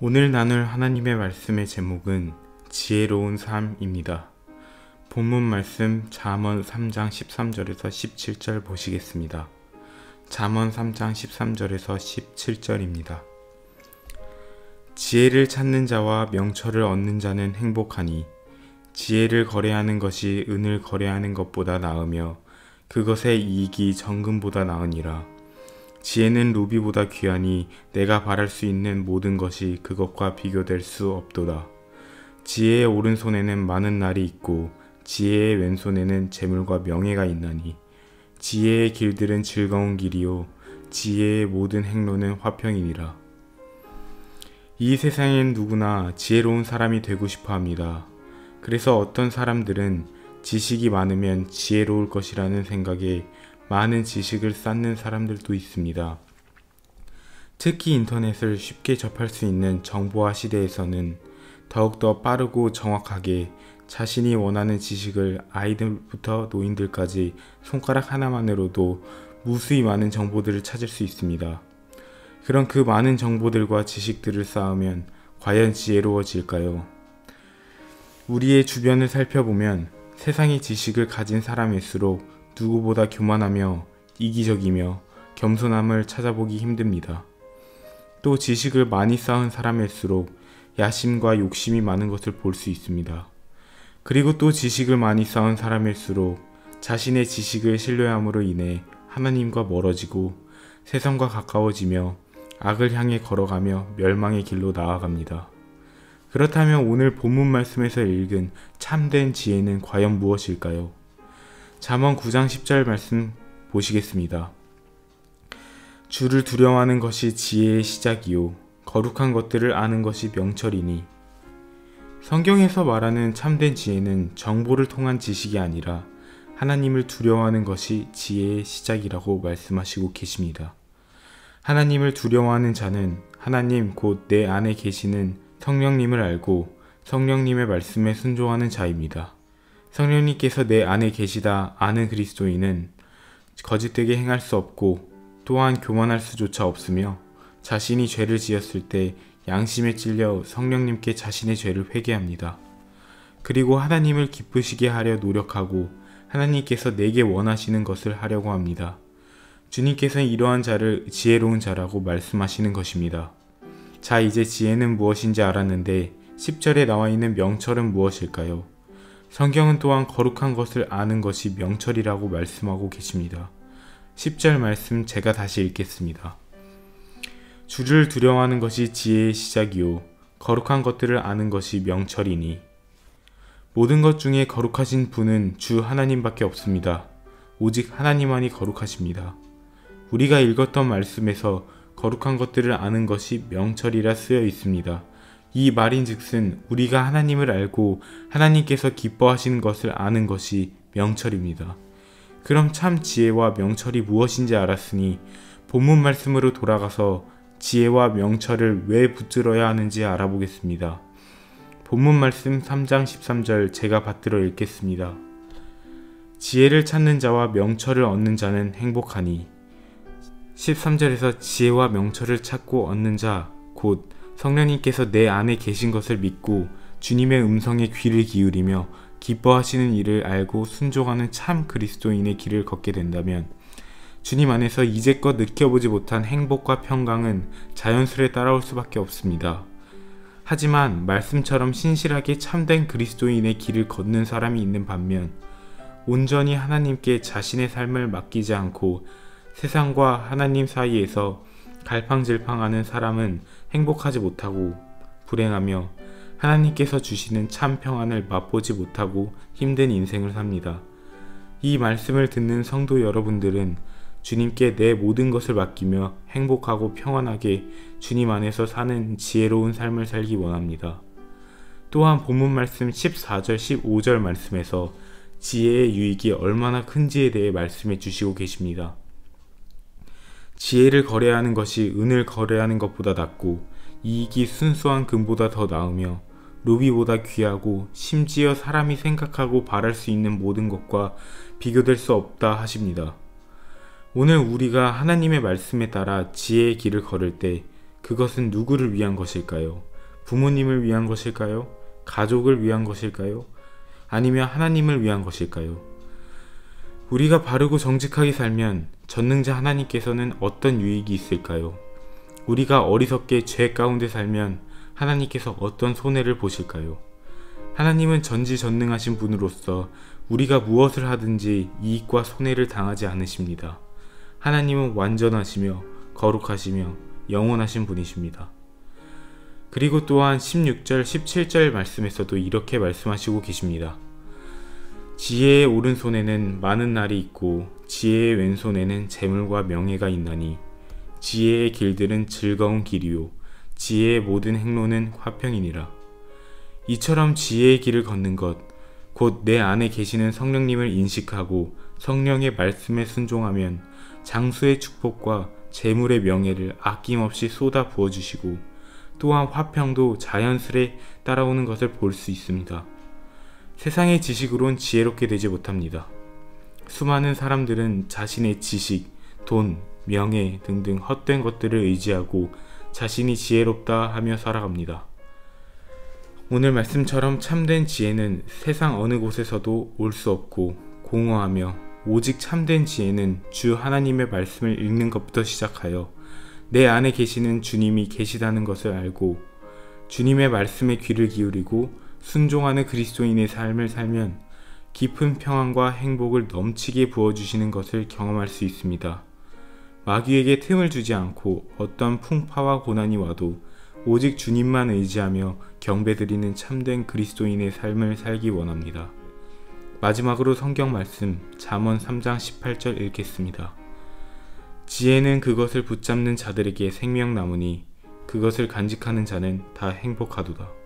오늘 나눌 하나님의 말씀의 제목은 지혜로운 삶입니다. 본문 말씀 잠언 3장 13절에서 17절 보시겠습니다. 잠언 3장 13절에서 17절입니다. 지혜를 찾는 자와 명철을 얻는 자는 행복하니 지혜를 거래하는 것이 은을 거래하는 것보다 나으며 그것의 이익이 정금보다 나으니라. 지혜는 루비보다 귀하니 내가 바랄 수 있는 모든 것이 그것과 비교될 수 없도다. 지혜의 오른손에는 많은 날이 있고 지혜의 왼손에는 재물과 명예가 있나니 지혜의 길들은 즐거운 길이요 지혜의 모든 행로는 화평이니라. 이 세상엔 누구나 지혜로운 사람이 되고 싶어 합니다. 그래서 어떤 사람들은 지식이 많으면 지혜로울 것이라는 생각에 많은 지식을 쌓는 사람들도 있습니다. 특히 인터넷을 쉽게 접할 수 있는 정보화 시대에서는 더욱더 빠르고 정확하게 자신이 원하는 지식을 아이들부터 노인들까지 손가락 하나만으로도 무수히 많은 정보들을 찾을 수 있습니다. 그런 그 많은 정보들과 지식들을 쌓으면 과연 지혜로워질까요? 우리의 주변을 살펴보면 세상의 지식을 가진 사람일수록 누구보다 교만하며 이기적이며 겸손함을 찾아보기 힘듭니다. 또 지식을 많이 쌓은 사람일수록 야심과 욕심이 많은 것을 볼 수 있습니다. 그리고 또 지식을 많이 쌓은 사람일수록 자신의 지식을 신뢰함으로 인해 하나님과 멀어지고 세상과 가까워지며 악을 향해 걸어가며 멸망의 길로 나아갑니다. 그렇다면 오늘 본문 말씀에서 읽은 참된 지혜는 과연 무엇일까요? 잠언 9장 10절 말씀 보시겠습니다. 주를 두려워하는 것이 지혜의 시작이요 거룩한 것들을 아는 것이 명철이니. 성경에서 말하는 참된 지혜는 정보를 통한 지식이 아니라 하나님을 두려워하는 것이 지혜의 시작이라고 말씀하시고 계십니다. 하나님을 두려워하는 자는 하나님 곧 내 안에 계시는 성령님을 알고 성령님의 말씀에 순종하는 자입니다. 성령님께서 내 안에 계시다 아는 그리스도인은 거짓되게 행할 수 없고 또한 교만할 수조차 없으며 자신이 죄를 지었을 때 양심에 찔려 성령님께 자신의 죄를 회개합니다. 그리고 하나님을 기쁘시게 하려 노력하고 하나님께서 내게 원하시는 것을 하려고 합니다. 주님께서는 이러한 자를 지혜로운 자라고 말씀하시는 것입니다. 자, 이제 지혜는 무엇인지 알았는데 10절에 나와 있는 명철은 무엇일까요? 성경은 또한 거룩한 것을 아는 것이 명철이라고 말씀하고 계십니다. 10절 말씀 제가 다시 읽겠습니다. 주를 두려워하는 것이 지혜의 시작이요 거룩한 것들을 아는 것이 명철이니. 모든 것 중에 거룩하신 분은 주 하나님밖에 없습니다. 오직 하나님만이 거룩하십니다. 우리가 읽었던 말씀에서 거룩한 것들을 아는 것이 명철이라 쓰여 있습니다. 이 말인즉슨 우리가 하나님을 알고 하나님께서 기뻐하시는 것을 아는 것이 명철입니다. 그럼 참 지혜와 명철이 무엇인지 알았으니 본문 말씀으로 돌아가서 지혜와 명철을 왜 붙들어야 하는지 알아보겠습니다. 본문 말씀 3장 13절 제가 받들어 읽겠습니다. 지혜를 찾는 자와 명철을 얻는 자는 행복하니. 13절에서 지혜와 명철을 찾고 얻는 자 곧 성령님께서 내 안에 계신 것을 믿고 주님의 음성에 귀를 기울이며 기뻐하시는 일을 알고 순종하는 참 그리스도인의 길을 걷게 된다면 주님 안에서 이제껏 느껴보지 못한 행복과 평강은 자연스레 따라올 수밖에 없습니다. 하지만 말씀처럼 신실하게 참된 그리스도인의 길을 걷는 사람이 있는 반면 온전히 하나님께 자신의 삶을 맡기지 않고 세상과 하나님 사이에서 갈팡질팡하는 사람은 행복하지 못하고 불행하며 하나님께서 주시는 참 평안을 맛보지 못하고 힘든 인생을 삽니다. 이 말씀을 듣는 성도 여러분들은 주님께 내 모든 것을 맡기며 행복하고 평안하게 주님 안에서 사는 지혜로운 삶을 살기 원합니다. 또한 본문 말씀 14절 15절 말씀에서 지혜의 유익이 얼마나 큰지에 대해 말씀해 주시고 계십니다. 지혜를 거래하는 것이 은을 거래하는 것보다 낫고 이익이 순수한 금보다 더 나으며 루비보다 귀하고 심지어 사람이 생각하고 바랄 수 있는 모든 것과 비교될 수 없다 하십니다. 오늘 우리가 하나님의 말씀에 따라 지혜의 길을 걸을 때 그것은 누구를 위한 것일까요? 부모님을 위한 것일까요? 가족을 위한 것일까요? 아니면 하나님을 위한 것일까요? 우리가 바르고 정직하게 살면 전능자 하나님께서는 어떤 유익이 있을까요? 우리가 어리석게 죄 가운데 살면 하나님께서 어떤 손해를 보실까요? 하나님은 전지전능하신 분으로서 우리가 무엇을 하든지 이익과 손해를 당하지 않으십니다. 하나님은 완전하시며 거룩하시며 영원하신 분이십니다. 그리고 또한 16절, 17절 말씀에서도 이렇게 말씀하시고 계십니다. 지혜의 오른손에는 많은 날이 있고 지혜의 왼손에는 재물과 명예가 있나니 지혜의 길들은 즐거운 길이요 지혜의 모든 행로는 화평이니라. 이처럼 지혜의 길을 걷는 것, 곧 내 안에 계시는 성령님을 인식하고 성령의 말씀에 순종하면 장수의 축복과 재물의 명예를 아낌없이 쏟아 부어주시고 또한 화평도 자연스레 따라오는 것을 볼 수 있습니다. 세상의 지식으론 지혜롭게 되지 못합니다. 수많은 사람들은 자신의 지식, 돈, 명예 등등 헛된 것들을 의지하고 자신이 지혜롭다 하며 살아갑니다. 오늘 말씀처럼 참된 지혜는 세상 어느 곳에서도 올 수 없고 공허하며 오직 참된 지혜는 주 하나님의 말씀을 읽는 것부터 시작하여 내 안에 계시는 주님이 계시다는 것을 알고 주님의 말씀에 귀를 기울이고 순종하는 그리스도인의 삶을 살면 깊은 평안과 행복을 넘치게 부어주시는 것을 경험할 수 있습니다. 마귀에게 틈을 주지 않고 어떤 풍파와 고난이 와도 오직 주님만 의지하며 경배드리는 참된 그리스도인의 삶을 살기 원합니다. 마지막으로 성경 말씀 잠언 3장 18절 읽겠습니다. 지혜는 그것을 붙잡는 자들에게 생명나무니 그것을 간직하는 자는 다 행복하도다.